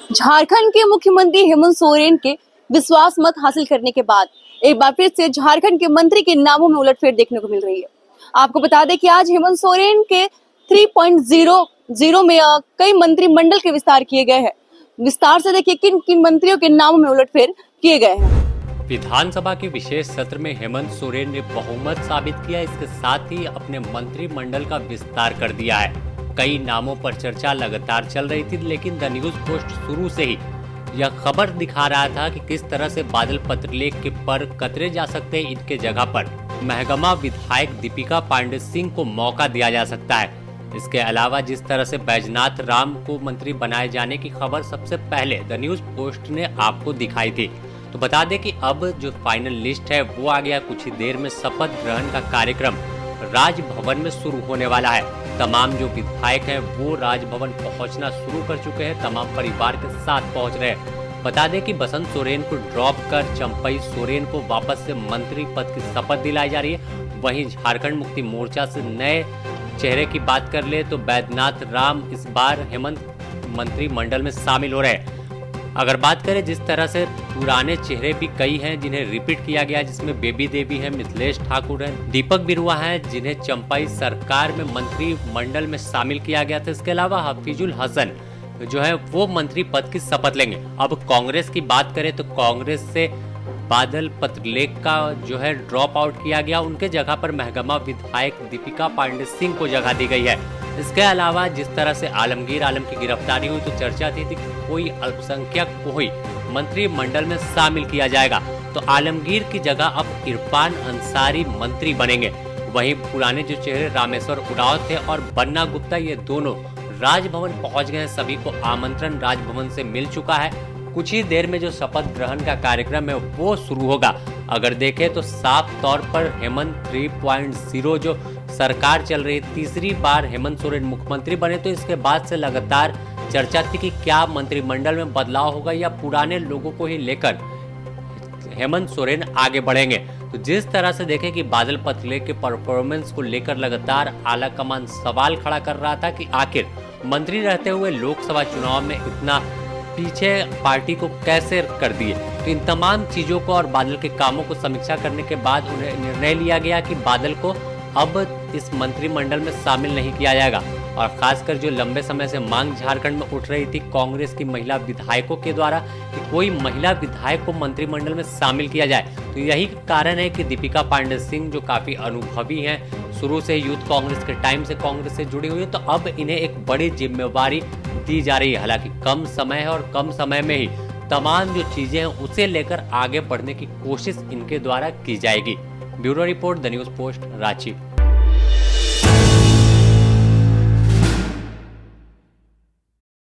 झारखंड के मुख्यमंत्री हेमंत सोरेन के विश्वास मत हासिल करने के बाद एक बार फिर से झारखंड के मंत्री के नामों में उलटफेर देखने को मिल रही है। आपको बता दें कि आज हेमंत सोरेन के 3.0 में कई मंत्रिमंडल के विस्तार किए गए हैं। विस्तार से देखिए किन किन मंत्रियों के नामों में उलटफेर किए गए हैं। विधानसभा के विशेष सत्र में हेमंत सोरेन ने बहुमत साबित किया, इसके साथ ही अपने मंत्रिमंडल का विस्तार कर दिया है। कई नामों पर चर्चा लगातार चल रही थी, लेकिन द न्यूज पोस्ट शुरू से ही यह खबर दिखा रहा था कि किस तरह से बादल पत्रलेख के पर कतरे जा सकते हैं। इनके जगह पर महगमा विधायक दीपिका पांडे सिंह को मौका दिया जा सकता है। इसके अलावा जिस तरह से बैजनाथ राम को मंत्री बनाए जाने की खबर सबसे पहले द न्यूज पोस्ट ने आपको दिखाई थी, तो बता दें कि अब जो फाइनल लिस्ट है वो आ गया। कुछ ही देर में शपथ ग्रहण का कार्यक्रम राजभवन में शुरू होने वाला है। तमाम जो विधायक हैं वो राजभवन पहुंचना शुरू कर चुके हैं, तमाम परिवार के साथ पहुंच रहे हैं। बता दें कि बसंत सोरेन को ड्रॉप कर चंपई सोरेन को वापस से मंत्री पद की शपथ दिलाई जा रही है। वहीं झारखंड मुक्ति मोर्चा से नए चेहरे की बात कर ले तो बैजनाथ राम इस बार हेमंत मंत्रिमंडल में शामिल हो रहे हैं। अगर बात करें जिस तरह से पुराने चेहरे भी कई हैं जिन्हें रिपीट किया गया, जिसमें बेबी देवी है, मिथिलेश ठाकुर है, दीपक बिरुआ है, जिन्हें चंपाई सरकार में मंत्रिमंडल में शामिल किया गया था। इसके अलावा हफीजुल हसन जो है वो मंत्री पद की शपथ लेंगे। अब कांग्रेस की बात करें तो कांग्रेस से बादल पत्रलेख का जो है ड्रॉप आउट किया गया, उनके जगह पर महगमा विधायक दीपिका पांडे सिंह को जगह दी गई है। इसके अलावा जिस तरह से आलमगीर आलम की गिरफ्तारी हुई तो चर्चा थी कि कोई अल्पसंख्यक को ही मंत्रिमंडल में शामिल किया जाएगा, तो आलमगीर की जगह अब इरफान अंसारी मंत्री बनेंगे। वहीं पुराने जो चेहरे रामेश्वर उरांव थे और बन्ना गुप्ता, ये दोनों राजभवन पहुंच गए। सभी को आमंत्रण राजभवन से मिल चुका है। कुछ ही देर में जो शपथ ग्रहण का कार्यक्रम है वो शुरू होगा। अगर देखें तो साफ तौर पर हेमंत 3.0 जो सरकार चल रही, तीसरी बार हेमंत सोरेन मुख्यमंत्री बने, तो इसके बाद से लगातार चर्चा थी कि क्या मंत्रिमंडल में बदलाव होगा या पुराने लोगों को ही लेकर हेमंत सोरेन आगे बढ़ेंगे। तो जिस तरह से देखें कि बादल पत्रलेख के परफॉर्मेंस को लेकर लगातार आला कमान सवाल खड़ा कर रहा था कि आखिर मंत्री रहते हुए लोकसभा चुनाव में इतना पीछे पार्टी को कैसे कर दिए। तो इन तमाम चीजों को और बादल के कामों को समीक्षा करने के बाद उन्हें निर्णय लिया गया कि बादल को अब इस मंत्रिमंडल में शामिल नहीं किया जाएगा। और खासकर जो लंबे समय से मांग झारखंड में उठ रही थी कांग्रेस की महिला विधायकों के द्वारा कि कोई महिला विधायक को मंत्रिमंडल में शामिल किया जाए, तो यही कारण है कि दीपिका पांडे सिंह जो काफी अनुभवी हैं, शुरू से यूथ कांग्रेस के टाइम से कांग्रेस से जुड़ी हुई है, तो अब इन्हें एक बड़ी जिम्मेवारी दी जा रही है। हालांकि कम समय है और कम समय में ही तमाम जो चीजें हैं उसे लेकर आगे बढ़ने की कोशिश इनके द्वारा की जाएगी। Bureau report, the news post, Ranchi.